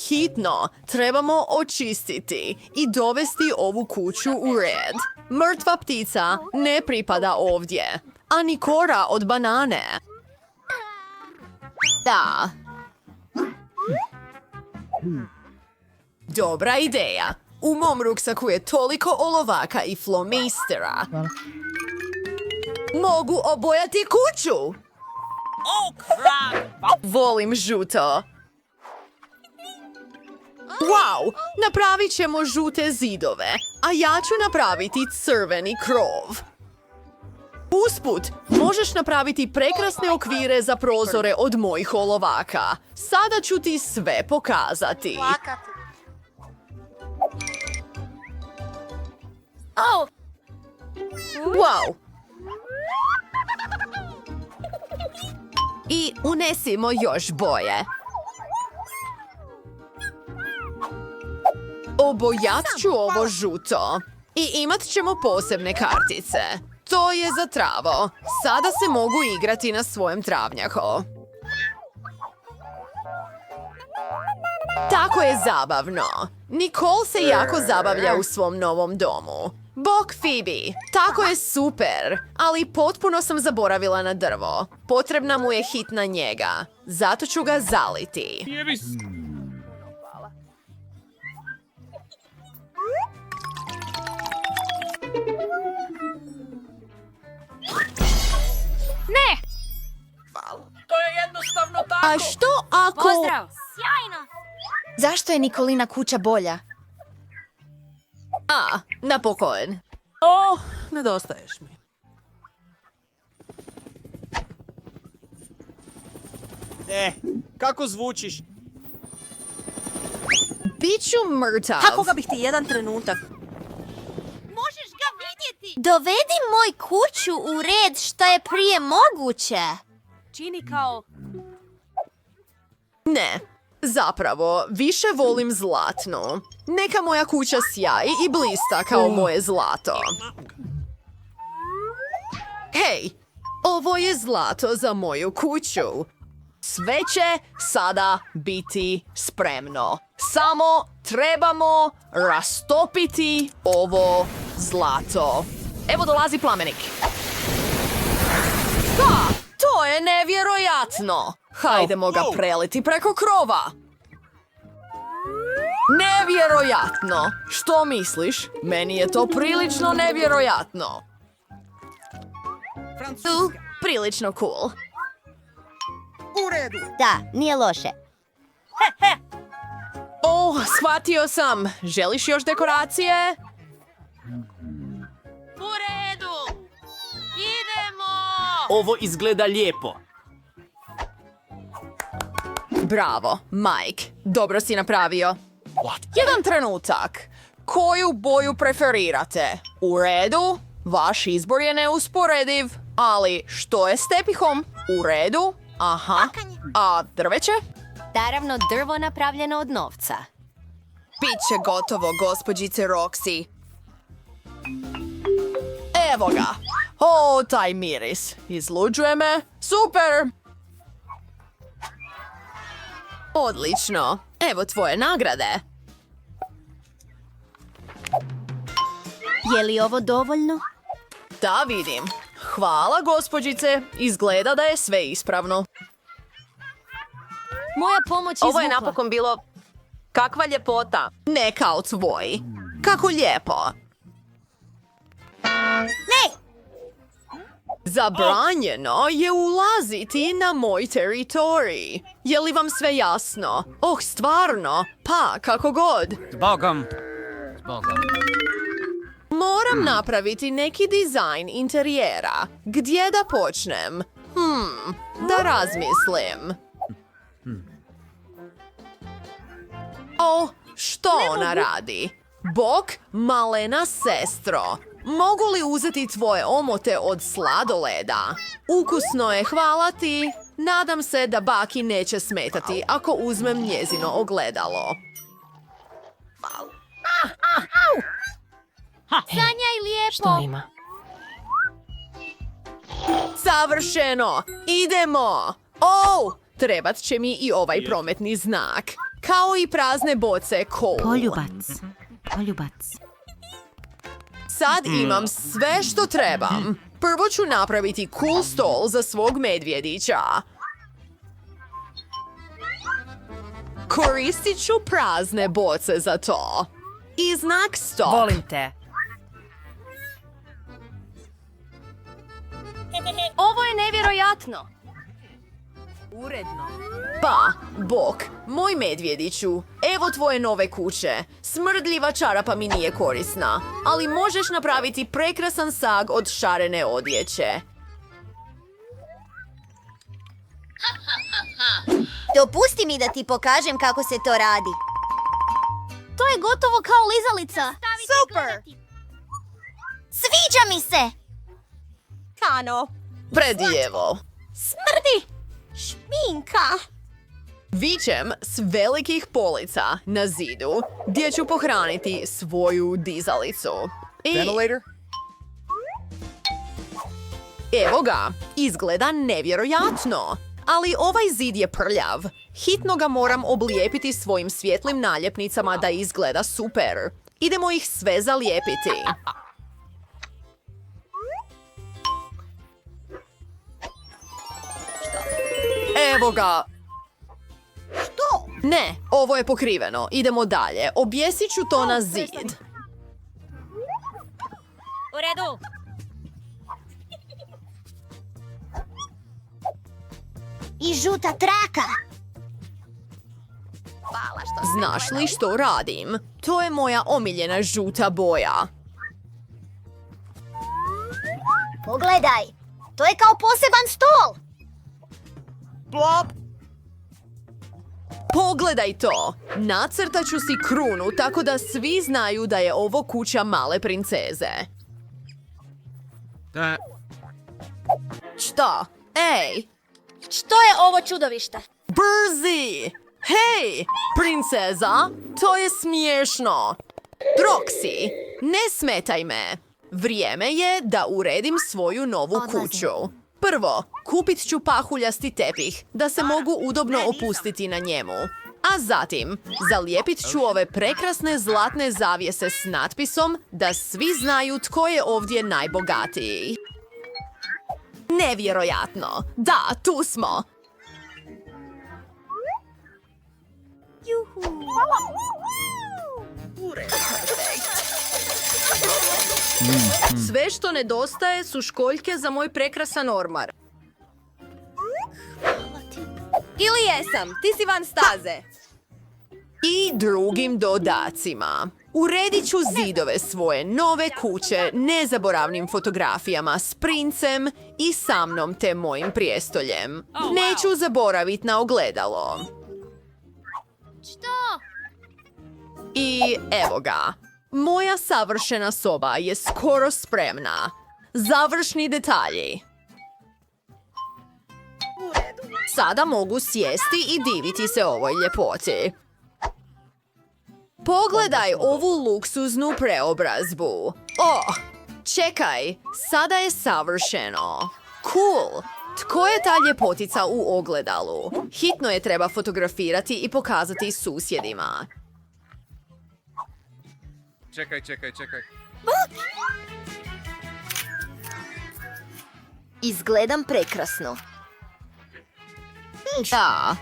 Hitno, trebamo očistiti i dovesti ovu kuću u red. Mrtva ptica ne pripada ovdje, a ni kora od banane. Da. Dobra ideja. U mom ruksaku je toliko olovaka i flomistera. Mogu obojati kuću. Volim žuto. Wow, napravit ćemo žute zidove, a ja ću napraviti crveni krov. Usput, možeš napraviti prekrasne okvire za prozore od mojih olovaka. Sada ću ti sve pokazati. Wow! I unesimo još boje. Obojat ću ovo žuto. I imat ćemo posebne kartice. To je za travo. Sada se mogu igrati na svojem travnjaku. Tako je zabavno. Nicole se jako zabavlja u svom novom domu. Bok Phoebe, tako je super, ali potpuno sam zaboravila na drvo. Potrebna mu je hitna njega, zato ću ga zaliti. Ne! To je jednostavno tako. A što ako... Pozdrav! Sjajno! Zašto je Nikolina kuća bolja? Napokon. Nedostaješ mi. Kako zvučiš? Biću mrtav. Kako ga bih ti jedan trenutak? Možeš ga vidjeti! Dovedi moj kuću u red što je prije moguće. Čini kao... Ne, zapravo, više volim zlatnu. Neka moja kuća sjaji i blista kao moje zlato. Hej, ovo je zlato za moju kuću. Sve će sada biti spremno. Samo trebamo rastopiti ovo zlato. Evo dolazi plamenik. To je nevjerojatno! Hajdemo ga preliti preko krova. Nevjerojatno! Što misliš? Meni je to prilično nevjerojatno. Prilično cool. U redu. Da, nije loše. Shvatio sam. Želiš još dekoracije? U redu! Idemo! Ovo izgleda lijepo. Bravo, Mike. Dobro si napravio. Jedan trenutak. Koju boju preferirate? U redu? Vaš izbor je neusporediv. Ali što je s tepihom? U redu? Aha. A drveće? Naravno drvo napravljeno od novca. Biće gotovo, gospođice Roxy. Evo ga. Taj miris. Izluđuje me. Super! Odlično. Evo tvoje nagrade. Je li ovo dovoljno? Da, vidim. Hvala, gospođice. Izgleda da je sve ispravno. Moja pomoć Ovo je izvukla. napokon bilo... Kakva ljepota. Ne kao tvoj. Kako lijepo. Ne! Zabranjeno je ulaziti na moj teritorij. Je li vam sve jasno? Stvarno? Pa, kako god. Zbogom. Moram napraviti neki dizajn interijera. Gdje da počnem? Da razmislim. Što ona radi? Bok, malena sestro. Mogu li uzeti tvoje omote od sladoleda? Ukusno je, hvala ti. Nadam se da baki neće smetati ako uzmem njezino ogledalo. Sanjaj lijepo! Ima. Savršeno! Idemo! Trebat će mi i ovaj prometni znak. kao i prazne boce cola. Poljubac. Sad imam sve što trebam. Prvo ću napraviti cool stol za svog medvjedića. Koristit ću prazne boce za to. I znak stop. Volim te. Ovo je nevjerojatno. Uredno. Pa, bok, moj medvjediću, evo tvoje nove kuće. Smrdljiva čarapa mi nije korisna, ali možeš napraviti prekrasan sag od šarene odjeće. Dopusti mi da ti pokažem kako se to radi. To je gotovo kao lizalica. Super! Sviđa mi se! Kano. Predijevo. Smrdi. Šminka. Vičem s velikih polica na zidu gdje ću pohraniti svoju dizalicu. I evo ga, izgleda nevjerojatno. Ali ovaj zid je prljav. Hitno ga moram oblijepiti svojim svjetlim naljepnicama da izgleda super. Idemo ih sve zalijepiti. Evo ga. Što? Ne, ovo je pokriveno. Idemo dalje. Objesit ću to na zid. U redu. I žuta traka. Znaš li što radim? To je moja omiljena žuta boja. Pogledaj, to je kao poseban stol. Plop. Pogledaj to! Nacrtat ću si krunu tako da svi znaju da je ovo kuća male princeze. Šta? Ej! Što je ovo čudovište? Brzi! Hej! Princeza! To je smiješno! Roxy, ne smetaj me! Vrijeme je da uredim svoju novu Odlazim. kuću. Prvo, kupit ću pahuljasti tepih da se mogu udobno opustiti na njemu. A zatim, zalijepit ću ove prekrasne zlatne zavjese s natpisom da svi znaju tko je ovdje najbogatiji. Nevjerojatno! Da, tu smo! Sve što nedostaje su školjke za moj prekrasan ormar. Ili jesam, ti si van staze. I drugim dodacima. Uredit ću zidove svoje nove kuće nezaboravnim fotografijama s princem i sa mnom te mojim prijestoljem. Neću zaboravit na ogledalo. Što? I evo ga. Moja savršena soba je skoro spremna. Završni detalji. Sada mogu sjesti i diviti se ovoj ljepoti. Pogledaj ovu luksuznu preobrazbu. Oh, čekaj, sada je savršeno. Cool. Tko je ta ljepotica u ogledalu? Hitno je treba fotografirati i pokazati susjedima. Čekaj. Izgledam prekrasno. Da.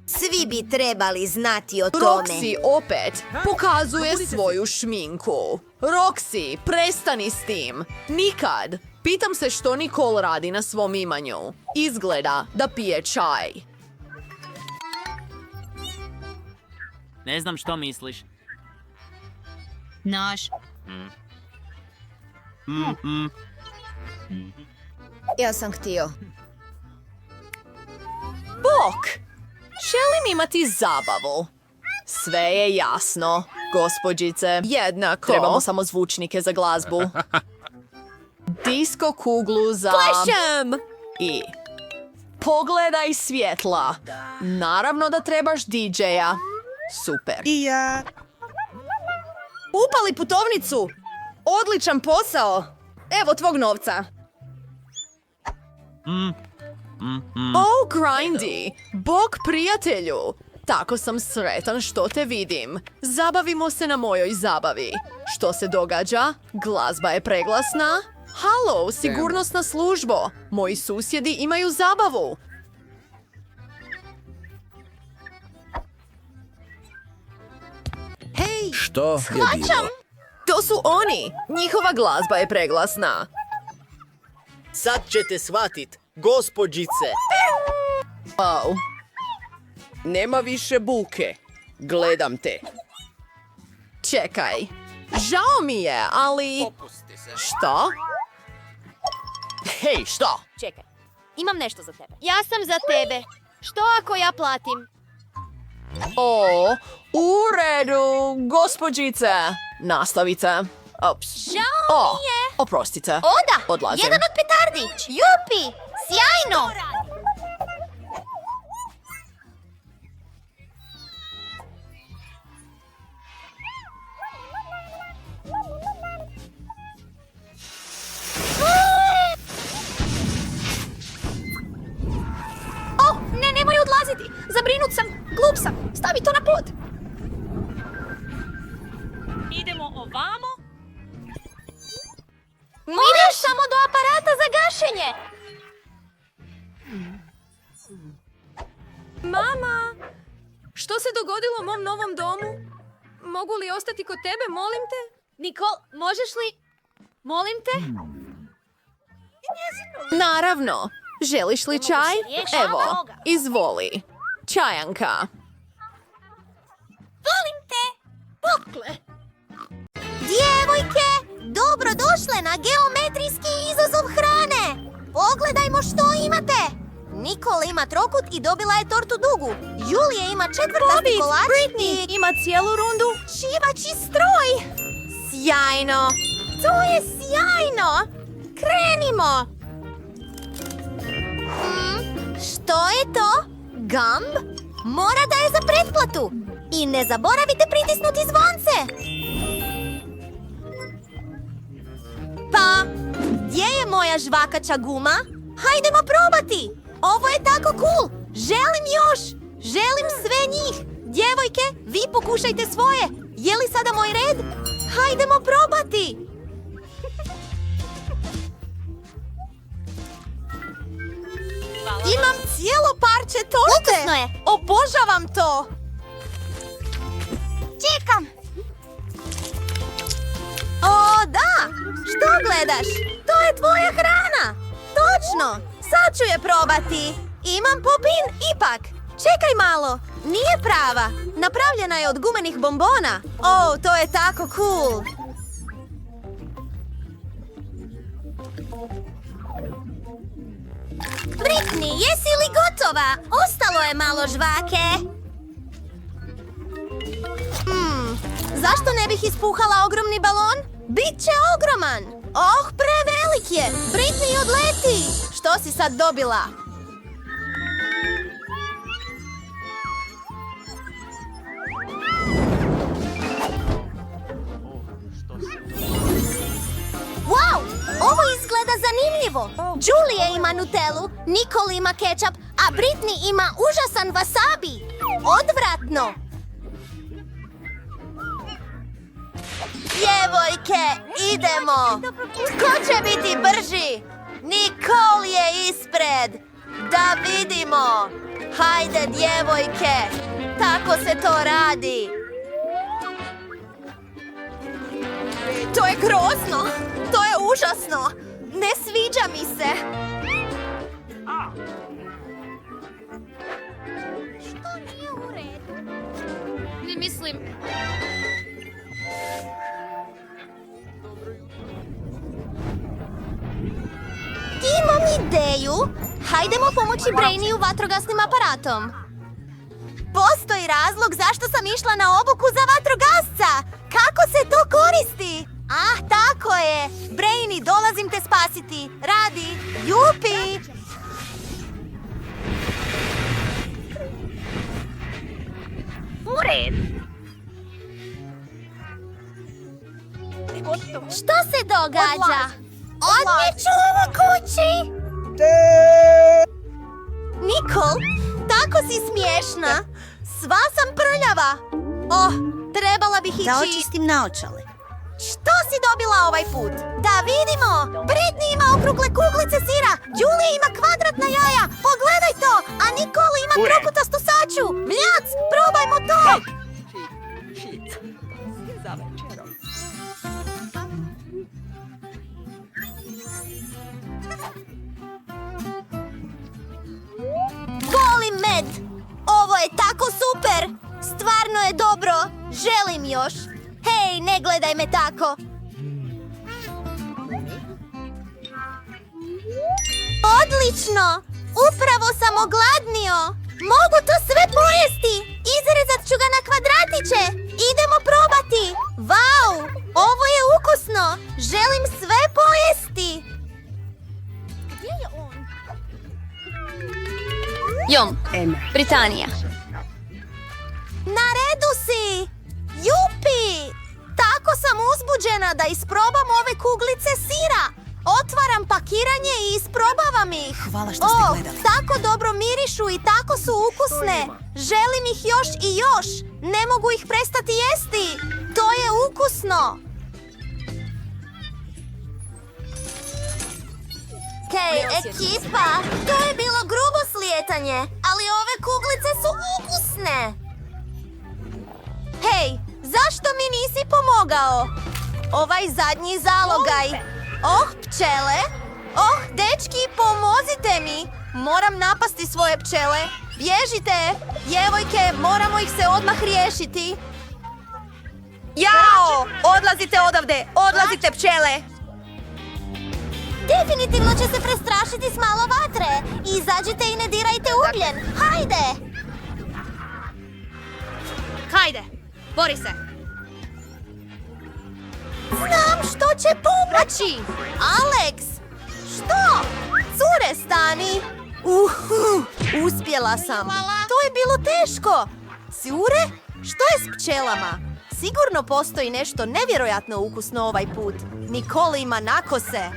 Svi bi trebali znati o tome. Roxy opet pokazuje svoju šminku. Roxy, prestani s tim. Nikad. Pitam se što Nicole radi na svom imanju. Izgleda da pije čaj. Ne znam što misliš. Naš. Ja sam htio. Bok! Želim imati zabavu. Sve je jasno, gospođice. Jednako. Trebamo samo zvučnike za glazbu. Disko kuglu za... Plešem! I... Pogledaj svjetla. Naravno da trebaš DJ-a. Super. I ja. Upali putovnicu. Odličan posao. Evo tvog novca. Oh, Grindy! Bog prijatelju! Tako sam sretan što te vidim. Zabavimo se na mojoj zabavi. Što se događa? Glazba je preglasna. Halo, sigurnosna službo. Moji susjedi imaju zabavu. Hej, Što je bilo? To su oni. Njihova glazba je preglasna. Sad ćete shvatit, gospođice. Oh. Nema više buke. Gledam te. Čekaj. Žao mi je, ali... Što? Hej, što? Čekaj, imam nešto za tebe. Ja sam za tebe. Što ako ja platim? O, u redu, gospođice. Nastavite. Ops. Žao mi je. Oprostite. Oda, Odlazim. jedan od petardi. Jupi, sjajno. Ne, nemoj odlaziti. Zabrinut sam, glup sam. Stavi to na pod. Idemo ovamo. Ideš samo do aparata za gašenje. mama! Što se dogodilo u mom novom domu? Mogu li ostati kod tebe, molim te? Nikol, možeš li... Molim te? Naravno. Želiš li čaj? Evo, izvoli. Čajanka. Volim te! Pokle! Djevojke, dobrodošle na geometrijski izazov hrane! Pogledajmo što imate! Nikol ima trokut i dobila je tortu dugu. Julija ima četvrtasti kolač Britney ima cijelu rundu. šivaći stroj. Sjajno! To je sjajno! Krenimo! Što je to? Gumb? Mora da je za pretplatu. I ne zaboravite pritisnuti zvonce. Pa, gdje je moja žvakaća guma? Hajdemo probati. Ovo je tako cool. Želim još. Želim sve njih. Djevojke, vi pokušajte svoje. Je li sada moj red? Hajdemo probati. Imam cijelo parče torte. Ukusno je. Obožavam to. Čekam. O, da. Što gledaš? To je tvoja hrana. Točno. Sad ću je probati. Imam popin ipak. Čekaj malo. Nije prava. Napravljena je od gumenih bombona. O, to je tako cool. Britney, jesi li gotova? Ostalo je malo žvake. Zašto ne bih ispuhala ogromni balon? Biće ogroman. Oh, prevelik je. Britney, odleti. Što si sad dobila? Wow, ovo izgleda zanimljivo. Julia ima Nutellu, Nicole ima kečap, a Britney ima užasan wasabi. Odvratno. Djevojke, idemo. Tko će biti brži? Nicole je ispred. Da vidimo. Hajde, djevojke. Tako se to radi. To je grozno. To je užasno. Ne sviđa mi se. Što nije u redu? Ne mislim. Imam ideju. Hajdemo pomoći Brainy vatrogasnim aparatom. Postoji razlog zašto sam išla na obuku za vatrogasca. Kako se to koristi? Ah, tako je. Brainy, dolazim te spasiti. Radi. Jupi! U red. Što se događa? Odmiču u kući! Nicole, tako si smiješna. Sva sam prljava. Oh, trebala bih ići. Da očistim naočale. Što si dobila ovaj put? Da vidimo! Britney ima okrugle kuglice sira, Julie ima kvadratna jaja, pogledaj to! A Nicole ima krokutastu saču! Mljac, probajmo to! Volim med! Ovo je tako super! Stvarno je dobro! Želim još! Hej, ne gledaj me tako! Odlično! Upravo sam ogladnio! Mogu to sve pojesti! Izrezat ću ga na kvadratiće! Idemo probati! Vau! Ovo je ukusno! Želim sve pojesti! Gdje je on? Jom, Britanija. Na redu si! Jupi! Tako sam uzbuđena da isprobam ove kuglice sira. Otvaram pakiranje i isprobavam ih. Hvala što ste gledali. Tako dobro mirišu i tako su ukusne. Želim ih još i još. Ne mogu ih prestati jesti. To je ukusno. Hej, ekipa, to je bilo grubo slijetanje, ali ove kuglice su ukusne. Hej, zašto mi nisi pomogao? Ovaj zadnji zalogaj. Oh, pčele. Oh, dečki, pomozite mi. Moram napasti svoje pčele. Bježite, djevojke, moramo ih se odmah riješiti. Jao, odlazite odavde, odlazite pčele. Definitivno će se prestrašiti s malo vatre. Izađite i ne dirajte ugljen. Hajde! Hajde, bori se. Znam što će pomoći! Alex! Što? Cure, stani! Uspjela sam! To je bilo teško! Cure? Što je s pčelama? Sigurno postoji nešto nevjerojatno ukusno ovaj put. Nicole ima nakose.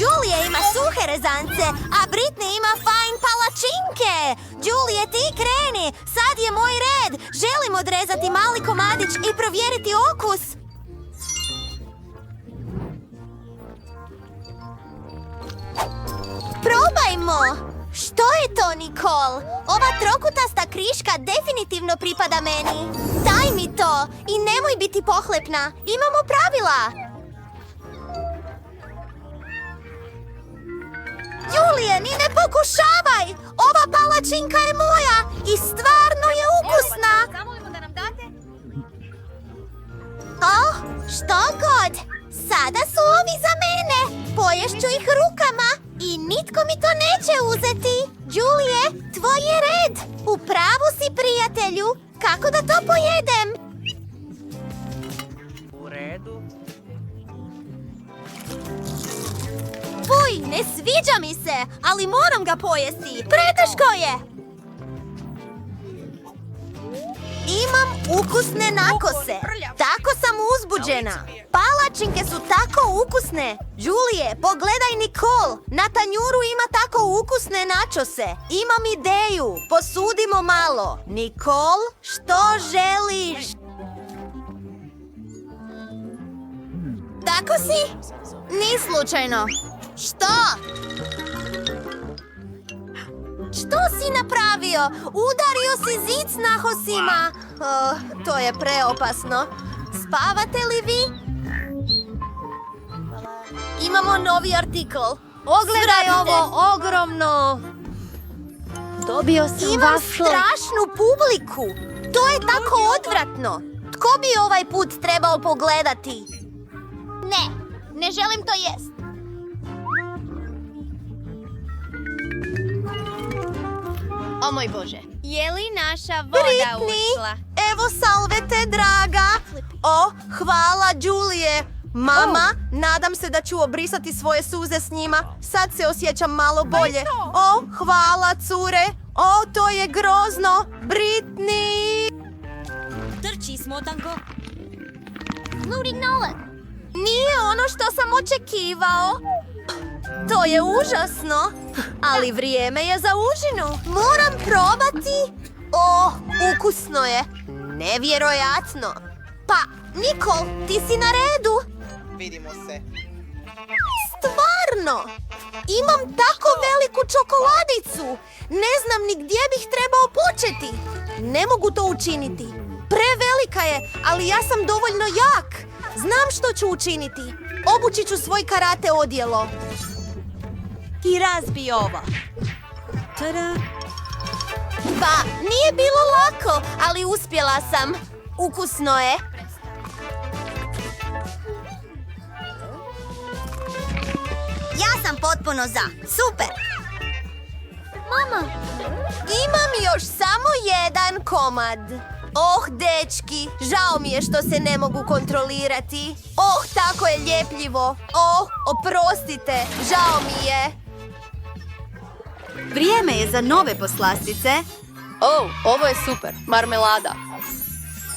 Julie ima suhe rezance, a Britney ima fajn palačinke. Julie, ti kreni, sad je moj red. Želim odrezati mali komadić i provjeriti okus. Probajmo. Što je to, Nicole? Ova trokutasta kriška definitivno pripada meni. Daj mi to i nemoj biti pohlepna. Imamo pravila. Julije, ni ne pokušavaj! Ova palačinka je moja i stvarno je ukusna! Zamolimo da nam date? Oh, što god! Sada su ovi za mene! Poješću ih rukama i nitko mi to neće uzeti! Julije, tvoj je red! U pravu si, prijatelju! Kako da to pojedem? U redu. Fuj, ne sviđa mi se, ali moram ga pojesti. Preteško je! Imam ukusne nakose. Tako sam uzbuđena. Palačinke su tako ukusne. Julie, pogledaj Nicole. Na tanjuru ima tako ukusne načose. Imam ideju. Posudimo malo. Nicole, što želiš? Tako si? Ni slučajno. Što? Što si napravio? Udario si zid s nahosima. To je preopasno. Spavate li vi? Imamo novi artikl. Ogledaj ovo ogromno. Dobio sam Imam strašnu publiku. To je tako odvratno. Tko bi ovaj put trebao pogledati? Ne želim to jest. O moj Bože, je li naša voda ušla? Evo salvete, draga. O, hvala, Julie. Mama, nadam se da ću obrisati svoje suze s njima. Sad se osjećam malo bolje. O, hvala, cure. O, to je grozno. Britney. Trči, smotanko. Nije ono što sam očekivao. To je užasno. Ali vrijeme je za užinu. Moram probati. O, ukusno je. Nevjerojatno. Pa, Nikol, ti si na redu. Vidimo se. Stvarno! Imam tako veliku čokoladicu! Ne znam ni gdje bih trebao početi. Ne mogu to učiniti. Prevelika je, ali ja sam dovoljno jak. Znam što ću učiniti. Obući ću svoj karate odjelo. I razbi ovo. Tada! Pa, nije bilo lako, ali uspjela sam. Ukusno je. Ja sam potpuno za. Super! Mama, imam još samo jedan komad. Oh, dečki, žao mi je što se ne mogu kontrolirati. Oh, tako je ljepljivo. Oh, oprostite, žao mi je. Vrijeme je za nove poslastice. Ovo je super. Marmelada.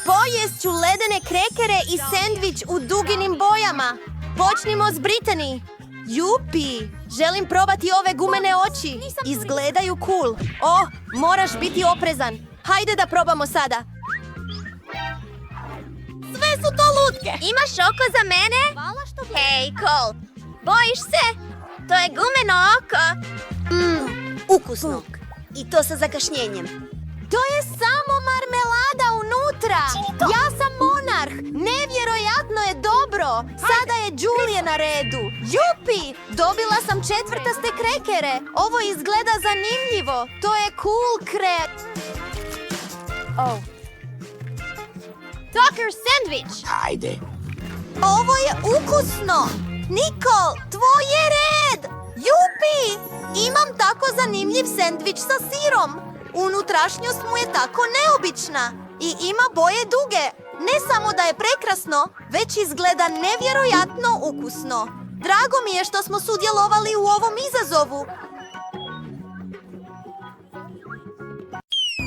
Pojest ću ledene krekere i sendvič u duginim bojama. Počnimo s Brittany. Jupi! Želim probati ove gumene oči. Izgledaju cool. Oh, moraš biti oprezan. Hajde da probamo sada. Sve su to lutke. Imaš oko za mene? Hej, Cole. Bojiš se? To je gumeno oko. Ukusno. I to sa zakašnjenjem. To je samo marmelada unutra. Ja sam monarh. Nevjerojatno je dobro. Sada je Julie na redu. Jupi! Dobila sam četvrtaste krekere. Ovo izgleda zanimljivo. To je cool Docker sandwich. Ajde. Ovo je ukusno. Nikol, tvoj je red. Jupi! Imam tako zanimljiv sendvič sa sirom. Unutrašnjost mu je tako neobična i ima boje duge. Ne samo da je prekrasno, već izgleda nevjerojatno ukusno. Drago mi je što smo sudjelovali u ovom izazovu.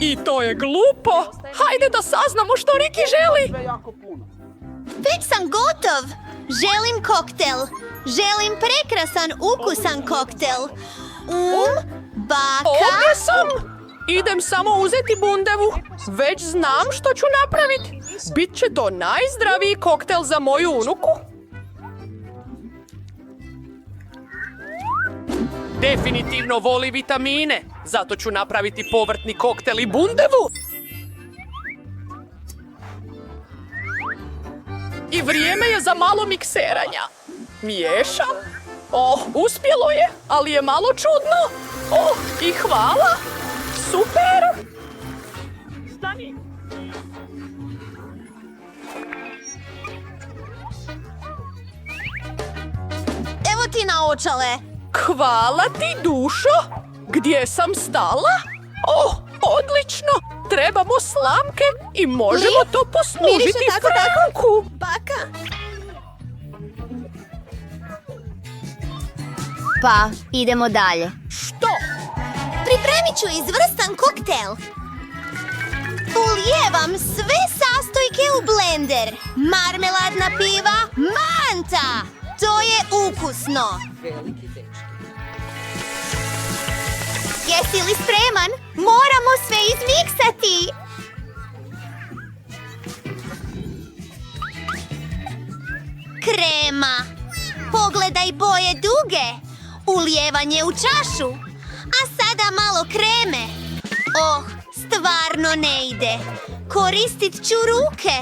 I to je glupo. Hajde da saznamo što Ricky želi. Već sam gotov. Želim koktel. Želim prekrasan, ukusan koktel. Baka. Ovdje sam. Idem samo uzeti bundevu. Već znam što ću napraviti. Bit će to najzdraviji koktel za moju unuku. Definitivno voli vitamine. Zato ću napraviti povrtni koktel i bundevu. I vrijeme je za malo mikseranja. Miješam. Uspjelo je, ali je malo čudno. I hvala. Super! Stani! Evo ti naočale. Hvala ti, dušo! Gdje sam stala? Odlično! Trebamo slamke i možemo to poslužiti Miriše tako, Franku! Baka. Pa, idemo dalje. Što? Pripremit ću izvrstan koktel. Ulijevam sve sastojke u blender. Marmeladna piva, Manta! To je ukusno. Jesi li spreman? Moramo sve izmiksati. Krema. Pogledaj boje duge. Ulijevanje u čašu. A sada malo kreme. Stvarno ne ide. Koristit ću ruke.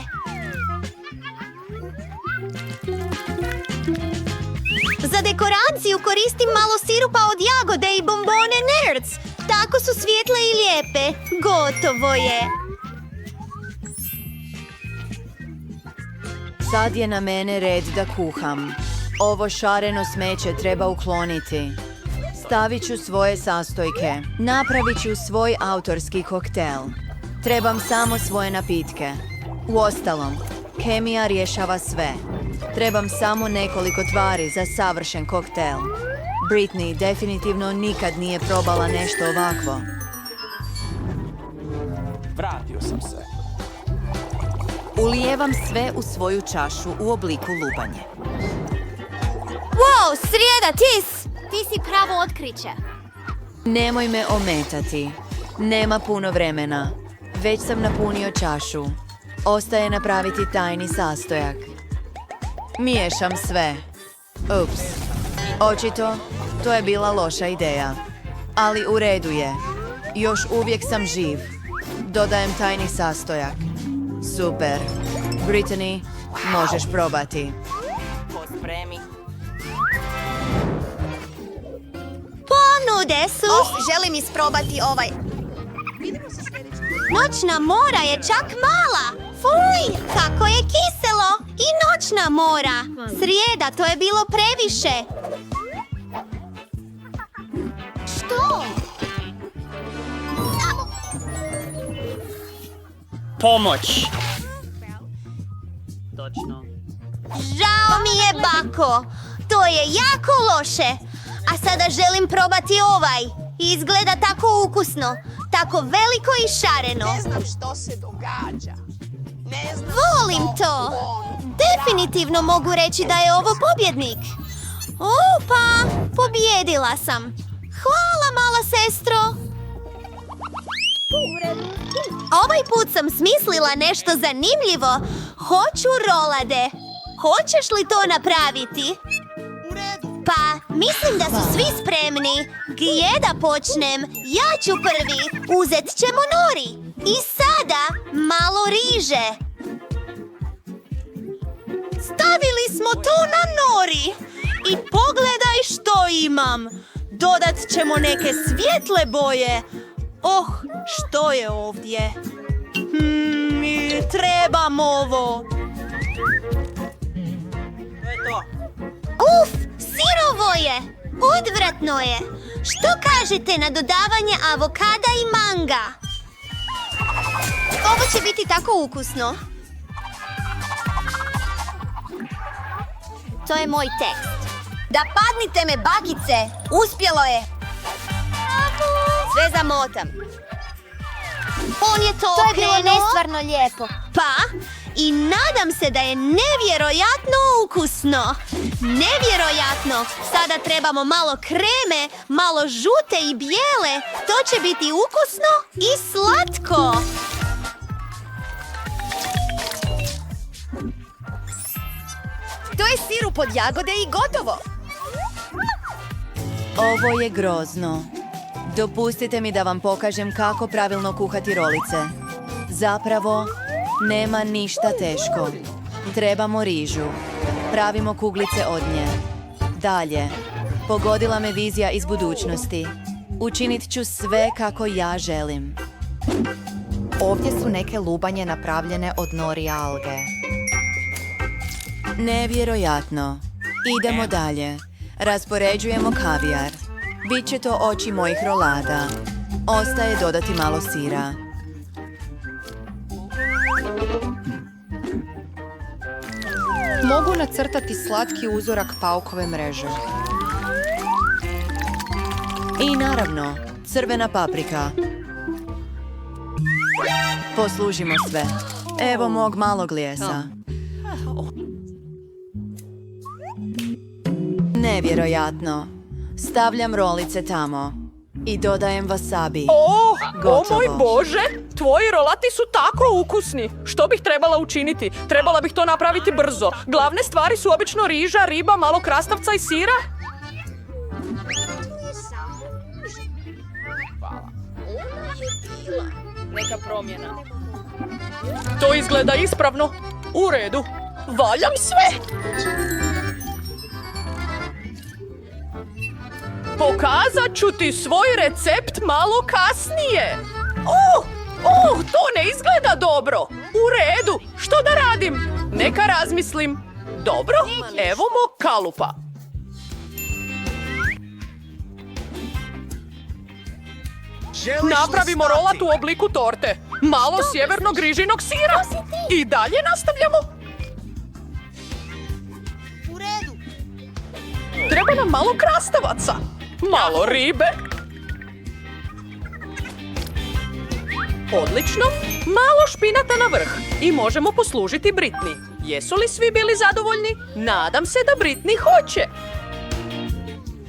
Za dekoraciju koristim malo sirupa od jagode i bombone Nerds. Tako su svijetle i lijepe. Gotovo je. Sad je na mene red da kuham. Ovo šareno smeće treba ukloniti. Stavit ću svoje sastojke. Napravit ću svoj autorski koktel. Trebam samo svoje napitke. Uostalom, kemija rješava sve. Trebam samo nekoliko tvari za savršen koktel. Brittany definitivno nikad nije probala nešto ovakvo. Vratio sam se. Ulijevam sve u svoju čašu u obliku lubanje. Wow, srijeda, Tis! Ti si pravo otkriće. Nemoj me ometati. Nema puno vremena. Već sam napunio čašu. Ostaje napraviti tajni sastojak. Miješam sve. Ups. Očito, to je bila loša ideja. Ali u redu je. Još uvijek sam živ. Dodajem tajni sastojak. Super. Brittany, možeš probati. Ponude su... želim isprobati ovaj. Noćna mora je čak mala. Fuj, kako je kiselo. I noćna mora. Srijeda, to je bilo previše. Što? Pomoć! Točno. Žao mi je, bako. To je jako loše. A sada želim probati ovaj. Izgleda tako ukusno. Tako veliko i šareno. Ne znam što se događa. Ne znam. Volim to. Definitivno mogu reći da je ovo pobjednik. Opa, pobjedila sam. Hvala, mala sestro. Ovaj put sam smislila nešto zanimljivo. Hoću rolade. Hoćeš li to napraviti? Pa, mislim da su svi spremni. Gdje da počnem? Ja ću prvi. Uzet ćemo nori. I sada malo riže. Stavili smo to na nori. I pogledaj što imam. Dodat ćemo neke svjetle boje. Oh, što je ovdje? Trebam ovo. Uf, sirovo je. Odvratno je. Što kažete na dodavanje avokada i manga? Ovo će biti tako ukusno. To je moj tekst. Da padnite me, bakice. Uspjelo je. Sve zamotam. On je to okrenuo. To je bilo nestvarno lijepo. Pa, i nadam se da je nevjerojatno ukusno. Nevjerojatno. Sada trebamo malo kreme, malo žute i bijele. To će biti ukusno i slatko. To je sirup od jagode i gotovo. Ovo je grozno. Dopustite mi da vam pokažem kako pravilno kuhati rolice. Zapravo, nema ništa teško. Trebamo rižu. Pravimo kuglice od nje. Dalje. Pogodila me vizija iz budućnosti. Učinit ću sve kako ja želim. Ovdje su neke lubanje napravljene od nori alge. Nevjerojatno. Idemo dalje. Raspoređujemo kavijar. Biće to oči mojih rolada. Ostaje dodati malo sira. Mogu nacrtati slatki uzorak paukove mreže. I naravno, crvena paprika. Poslužimo sve. Evo mog malog lijesa. Nevjerojatno. Stavljam rolice tamo. I dodajem wasabi. O moj Bože, tvoji rolati su tako ukusni. Što bih trebala učiniti? Trebala bih to napraviti brzo. Glavne stvari su obično riža, riba, malo krastavca i sira. Neka promjena. To izgleda ispravno. U redu. Valjam sve. Pokazat ću ti svoj recept malo kasnije. To ne izgleda dobro. U redu, što da radim? Neka razmislim. Dobro, evo mog kalupa. Napravimo rolat u obliku torte. Malo sjevernog rižinog sira. I dalje nastavljamo. U redu. Treba nam malo krastavaca. Malo ribe. Odlično. Malo špinata na vrh. I možemo poslužiti Brittany. Jesu li svi bili zadovoljni? Nadam se da Brittany hoće.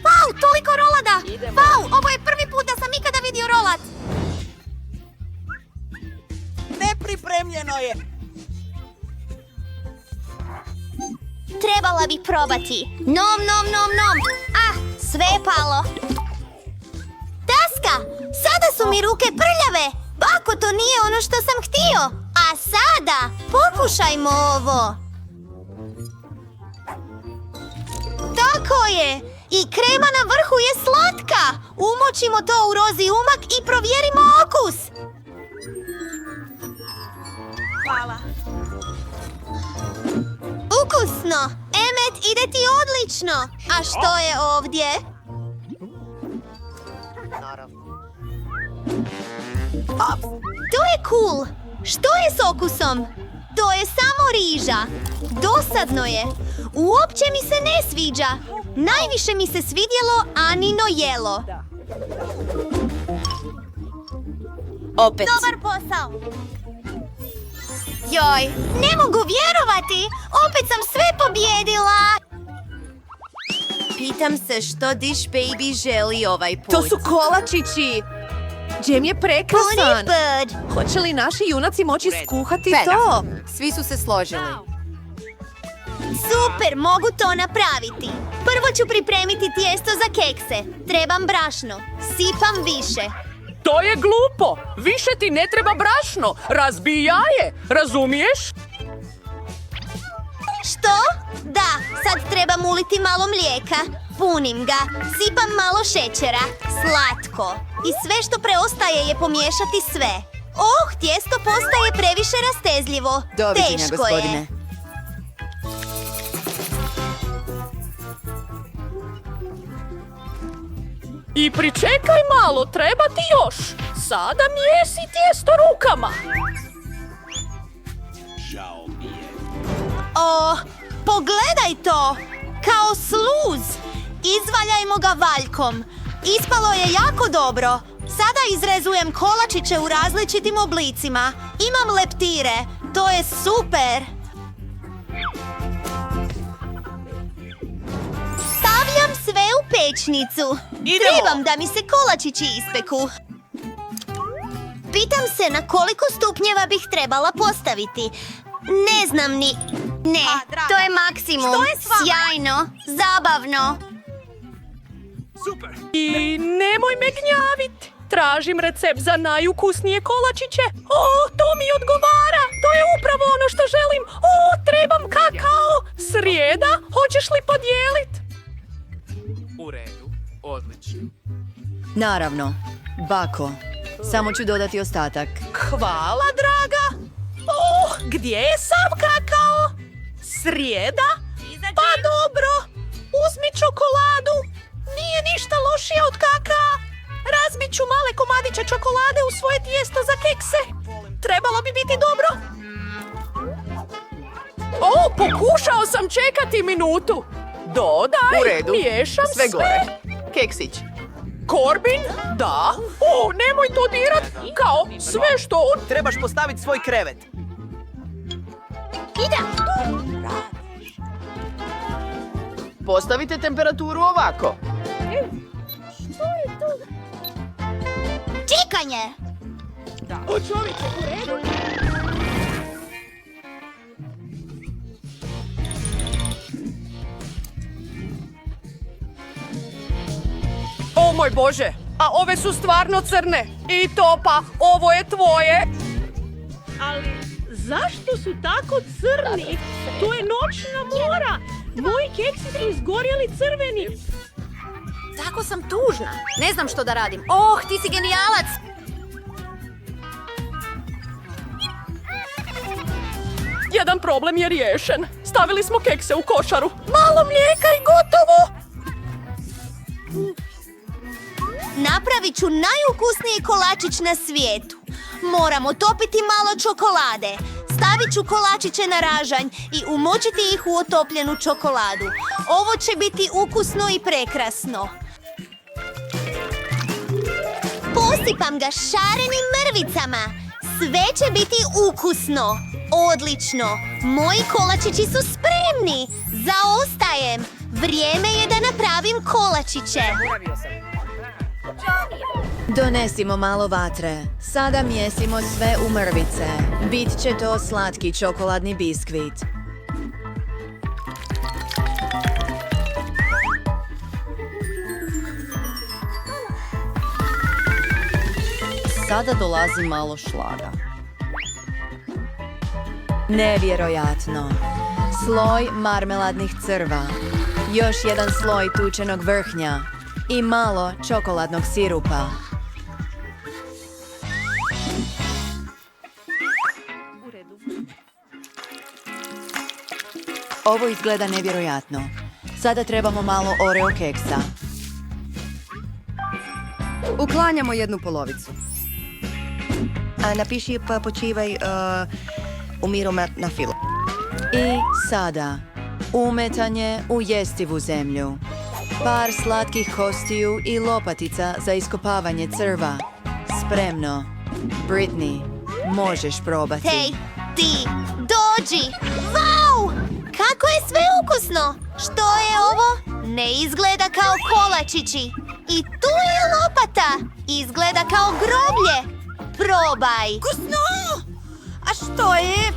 Wow, toliko rolada! Wow, ovo je prvi put da sam ikada vidio rolat! Nepripremljeno je. Trebala bi probati. Nom, nom, nom, nom. Ah, sve je palo. Daska, sada su mi ruke prljave. Ako to nije ono što sam htio. A sada, pokušajmo ovo. Tako je. I krema na vrhu je slatka. Umočimo to u rozi umak i provjerimo okus. Hvala. Ukusno! Emmet, ide ti odlično! A što je ovdje? To je cool! Što je s okusom? To je samo riža. Dosadno je. Uopće mi se ne sviđa. Najviše mi se svidjelo Anino jelo. Opet. Dobar posao! Joj, ne mogu vjerovati! Opet sam sve pobjedila! Pitam se što Dish Baby želi ovaj put. To su kolačići. Džem je prekrasan. Bird! Hoće li naši junaci moći skuhati to? Svi su se složili. Super, mogu to napraviti. Prvo ću pripremiti tijesto za kekse. Trebam brašno. Sipam više. To je glupo. Više ti ne treba brašno. Razbij jaje. Razumiješ? Što? Da, sad trebam uliti malo mlijeka. Punim ga. Sipam malo šećera. Slatko. I sve što preostaje je pomiješati sve. Oh, tijesto postaje previše rastezljivo. Doviđenja, Teško gospodine. je. I pričekaj malo, treba ti još. Sada mijesi tijesto rukama. O, pogledaj to! Kao sluz! Izvaljajmo ga valjkom. Ispalo je jako dobro. Sada izrezujem kolačiće u različitim oblicima. Imam leptire. To je super! Stavljam sve u pečnicu. Trebam da mi se kolačići ispeku. Pitam se na koliko stupnjeva bih trebala postaviti. Ne znam ni... Ne, to je maksimum. Što je s vama? Sjajno, zabavno. I nemoj me gnjavit. Tražim recept za najukusnije kolačiće. O, to mi odgovara. To je upravo ono što želim. O, trebam kakao. Srijeda, hoćeš li podijelit? U redu, odlično. Naravno. Bako. Samo ću dodati ostatak. Hvala, draga. Oh, gdje je sav kakao? Srijeda? Pa dobro. Uzmi čokoladu. Nije ništa lošije od kakaa. Razbit ću male komadiće čokolade u svoje tijesto za kekse. Trebalo bi biti dobro. O, pokušao sam čekati minutu. Dodaj, U redu. miješam Sve gore. Keksić. Korbin? Da. O, nemoj to dirat. Kao sve što on... Trebaš postaviti svoj krevet. Postavite temperaturu ovako. Čekanje! O, čovječe, u redu. O moj Bože, a ove su stvarno crne. I to pa, ovo je tvoje. Ali zašto su tako crni? To je noćna mora. Moji keksi su izgorjeli crveni. Tako sam tužna. Ne znam što da radim. Oh, ti si genijalac! Jedan problem je riješen. Stavili smo kekse u košaru. Malo mlijeka i gotovo. Napravit ću najukusniji kolačić na svijetu. Moram otopiti malo čokolade. Stavit ću kolačiće na ražanj i umočiti ih u otopljenu čokoladu. Ovo će biti ukusno i prekrasno. Posipam ga šarenim mrvicama. Sve će biti ukusno. Odlično. Moji kolačići su spremni. Zaostajem. Vrijeme je da napravim kolačiće. Donesimo malo vatre. Sada mjesimo sve u mrvice. Bit će to slatki čokoladni biskvit. Sada dolazi malo šlaga. Nevjerojatno. Sloj marmeladnih crva. Još jedan sloj tučenog vrhnja. I malo čokoladnog sirupa. Ovo izgleda nevjerojatno. Sada trebamo malo Oreo keksa. Uklanjamo jednu polovicu. A napiši pa počivaj u miru na filu. I sada umetanje u jestivu zemlju. Par slatkih kostiju i lopatica za iskopavanje crva. Spremno. Britney, možeš probati. Hej, ti, dođi! Vau! Kako je sve ukusno! Što je ovo? Ne izgleda kao kolačići. I tu je lopata! Izgleda kao groblje! Probaj! Kusno! A što je?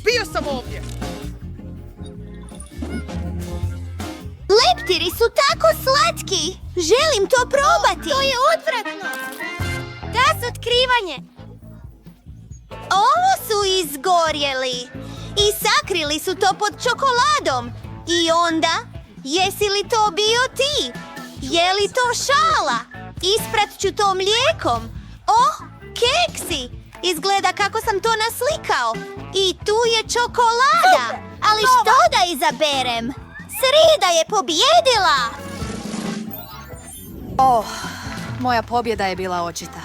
Bio sam ovdje. Leptiri su tako slatki! Želim to probati! To je odvratno! Das otkrivanje! Ovo su izgorjeli! I sakrili su to pod čokoladom! I onda, jesi li to bio ti? Je li to šala? Isprat ću to mlijekom! Oh, keksi! Izgleda kako sam to naslikao! I tu je čokolada! Ali što da izaberem? Srida je pobjedila! Oh, moja pobjeda je bila očita.